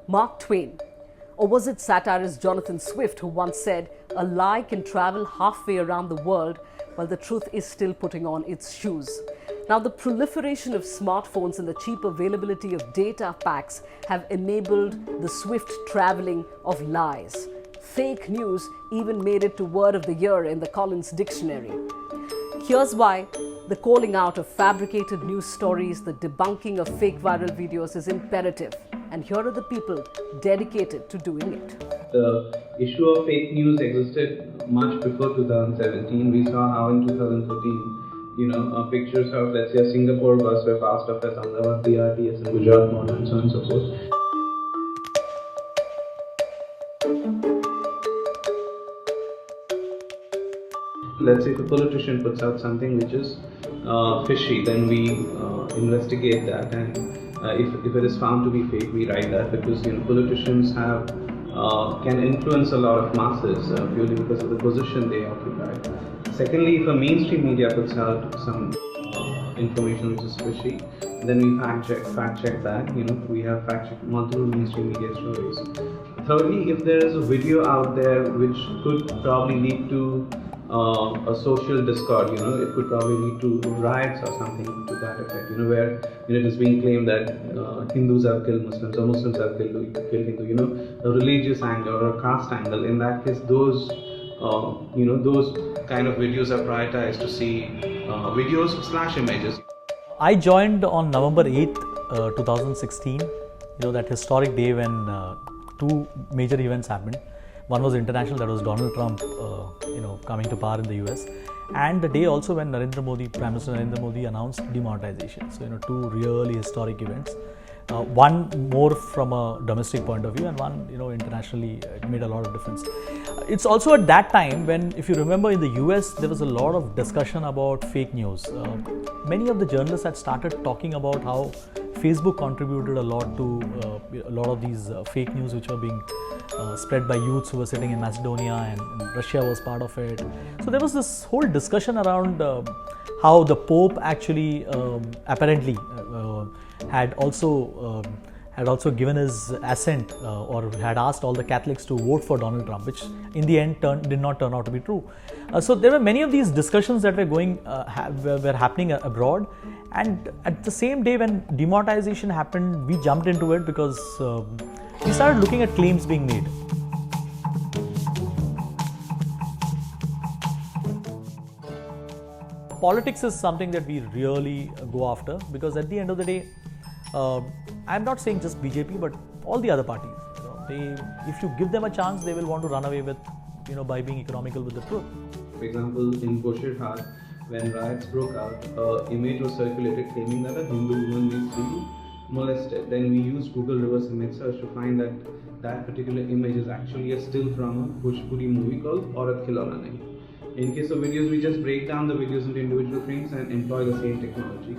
Mark Twain? Or was it satirist Jonathan Swift who once said, "A lie can travel halfway around the world while the truth is still putting on its shoes"? Now, the proliferation of smartphones and the cheap availability of data packs have enabled the swift traveling of lies. Fake news even made it to Word of the Year in the Collins Dictionary. Here's why the calling out of fabricated news stories, the debunking of fake viral videos is imperative. And here are the people dedicated to doing it. The issue of fake news existed much before 2017. We saw how in 2013, pictures of, let's say, a Singapore bus were passed off as Ahmedabad BRTS and Gujarat Model and so on and so forth. Let's say if a politician puts out something which is fishy, then we investigate that, and if it is found to be fake, we write that, because politicians have can influence a lot of masses purely because of the position they occupy. Secondly, if a mainstream media puts out some information which is fishy, then we fact check that. We have fact checked multiple mainstream media stories. Thirdly, if there is a video out there which could probably lead to a social discord, it could probably lead to riots or something to that effect, where it is being claimed that Hindus have killed Muslims or Muslims have killed Hindu, a religious angle or a caste angle. In that case, those kind of videos are prioritized to see videos / images. I joined on November 8th, 2016, that historic day when two major events happened. One was international, that was Donald Trump, coming to power in the US, and the day also when Prime Minister Narendra Modi announced demonetization. So, two really historic events. One more from a domestic point of view, and one, internationally, it made a lot of difference. It's also at that time when, if you remember, in the US, there was a lot of discussion about fake news. Many of the journalists had started talking about how Facebook contributed a lot to a lot of these fake news which were being spread by youths who were sitting in Macedonia, and Russia was part of it. So there was this whole discussion around how the Pope actually apparently had also given his assent or had asked all the Catholics to vote for Donald Trump, which in the end did not turn out to be true. So there were many of these discussions that were were happening abroad, and at the same day when demonetization happened, we jumped into it because we started looking at claims being made. Politics is something that we really go after, because at the end of the day, I'm not saying just BJP, but all the other parties. If you give them a chance, they will want to run away with, by being economical with the truth. For example, in Boshirhat, when riots broke out, an image was circulated claiming that a Hindu woman is being molested. Then we used Google reverse image search to find that that particular image is actually a still from a Bhojpuri movie called Aurat Khilona Nahi. In case of videos, we just break down the videos into individual frames and employ the same technology.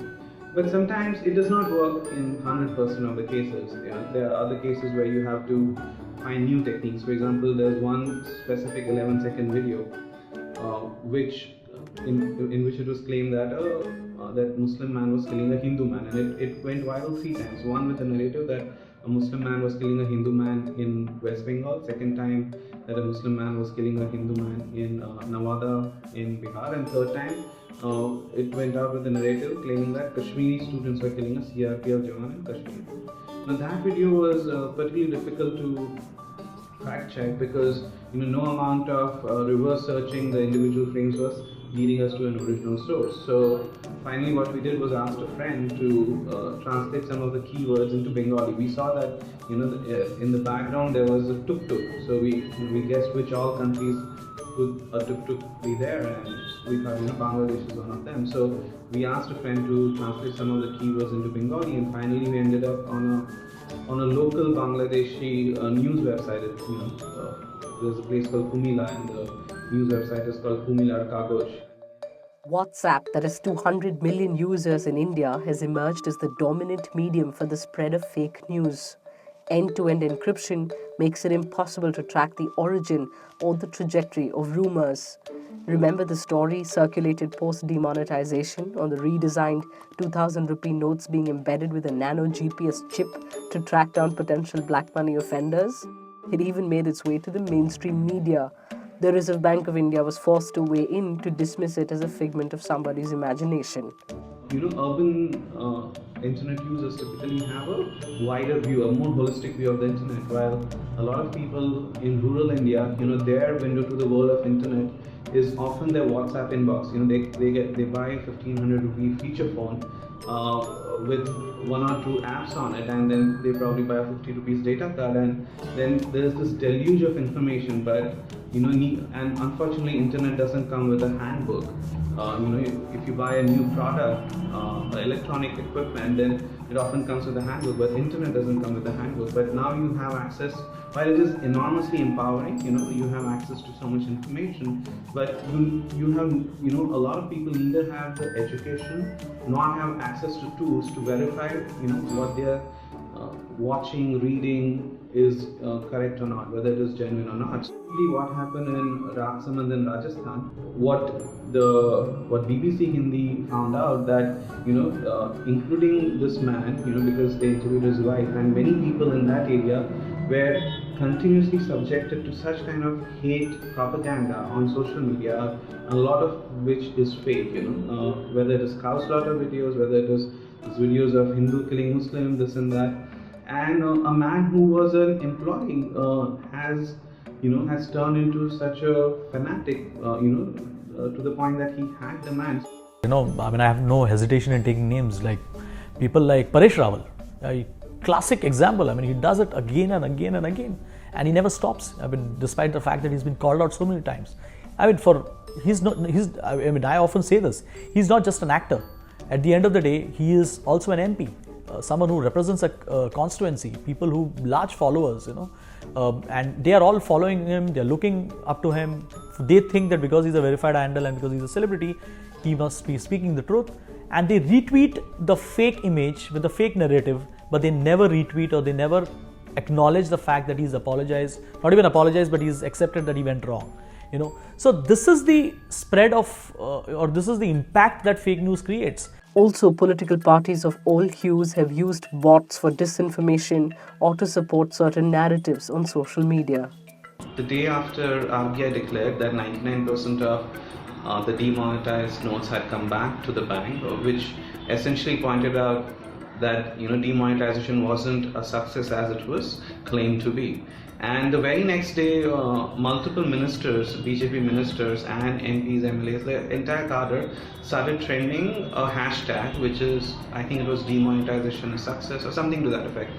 But sometimes it does not work in 100% of the cases. There are other cases where you have to find new techniques. For example, there's one specific 11-second video in which it was claimed that that Muslim man was killing a Hindu man, and it went viral 3 times. One with the narrative that a Muslim man was killing a Hindu man in West Bengal, second time that a Muslim man was killing a Hindu man in Nawada in Bihar, and third time it went out with the narrative claiming that Kashmiri students were killing a CRPF Jawan in Kashmir. Now that video was particularly difficult to fact check because no amount of reverse searching the individual frames was leading us to an original source. So finally what we did was asked a friend to translate some of the keywords into Bengali. We saw that in the background there was a tuk-tuk, so we guessed which all countries would a tuk-tuk be there, and we thought Bangladesh is one of them. So we asked a friend to translate some of the keywords into Bengali, and finally we ended up on a local Bangladeshi news website. There's a place called Kumila, and the news website is called Kumilar Kagoj. WhatsApp, that has 200 million users in India, has emerged as the dominant medium for the spread of fake news. End-to-end encryption makes it impossible to track the origin or the trajectory of rumors. Remember the story circulated post-demonetization on the redesigned 2000 rupee notes being embedded with a nano GPS chip to track down potential black money offenders? It even made its way to the mainstream media. The Reserve Bank of India was forced to weigh in to dismiss it as a figment of somebody's imagination. Urban internet users typically have a wider view, a more holistic view of the internet, while a lot of people in rural India, their window to the world of internet is often their WhatsApp inbox. They buy a 1500 rupee feature phone with one or two apps on it, and then they probably buy a 50 rupees data card, and then there's this deluge of information. But and unfortunately, internet doesn't come with a handbook. If you buy a new product, electronic equipment, then it often comes with a handbook, but internet doesn't come with a handbook. But now you have access, while it is enormously empowering, you have access to so much information, but you have, a lot of people neither have the education nor have access to tools to verify, what they're watching, reading is correct or not, whether it is genuine or not. What happened in Raksamand in Rajasthan, what BBC Hindi found out that, including this man, because they interviewed his wife, and many people in that area were continuously subjected to such kind of hate propaganda on social media, a lot of which is fake, whether it is cow slaughter videos, whether it is videos of Hindu killing Muslim, this and that. And a man who was an employee has turned into such a fanatic, to the point that he had demands. I have no hesitation in taking names like people like Paresh Rawal, a classic example. He does it again and again and again, and he never stops. Despite the fact that he's been called out so many times. I often say this. He's not just an actor. At the end of the day, he is also an MP. Someone who represents a constituency, people who large followers, and they are all following him, they're looking up to him. They think that because he's a verified handle and because he's a celebrity, he must be speaking the truth, and they retweet the fake image with the fake narrative, but they never retweet or they never acknowledge the fact that he's apologized, not even apologized, but he's accepted that he went wrong. So this is the spread of, or this is the impact that fake news creates. Also, political parties of all hues have used bots for disinformation or to support certain narratives on social media. The day after RBI declared that 99% of the demonetized notes had come back to the bank, which essentially pointed out that demonetization wasn't a success as it was claimed to be. And the very next day, multiple ministers, BJP ministers and MPs, MLAs, the entire cadre started trending a hashtag, which is, I think it was demonetization a success or something to that effect.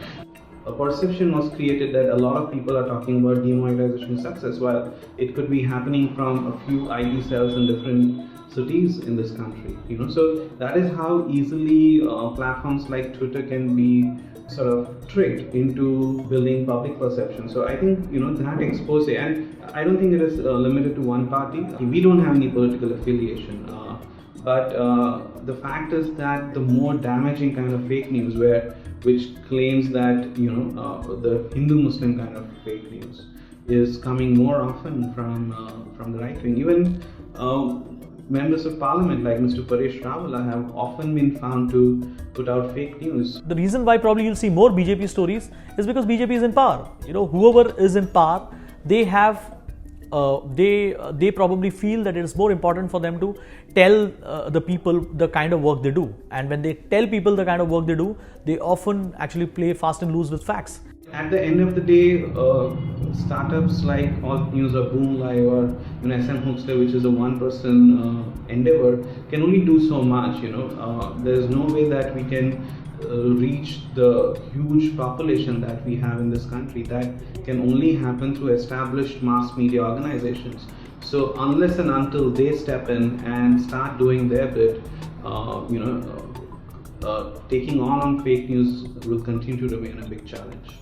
A perception was created that a lot of people are talking about demonetization success, while it could be happening from a few ID cells in different cities in this country. So that is how easily platforms like Twitter can be sort of tricked into building public perception. So I think that expose, and I don't think it is limited to one party. We don't have any political affiliation, but the fact is that the more damaging kind of fake news, which claims that the Hindu-Muslim kind of fake news, is coming more often from the right wing. Even members of parliament like Mr. Paresh Rawal have often been found to put out fake news. The reason why probably you'll see more BJP stories is because BJP is in power. Whoever is in power, they have they probably feel that it is more important for them to tell the people the kind of work they do. And when they tell people the kind of work they do, they often actually play fast and loose with facts. At the end of the day, startups like Alt News or Boom Live or SM Hookster, which is a one-person endeavor, can only do so much. There is no way that we can reach the huge population that we have in this country. That can only happen through established mass media organizations. So unless and until they step in and start doing their bit, taking on fake news will continue to remain a big challenge.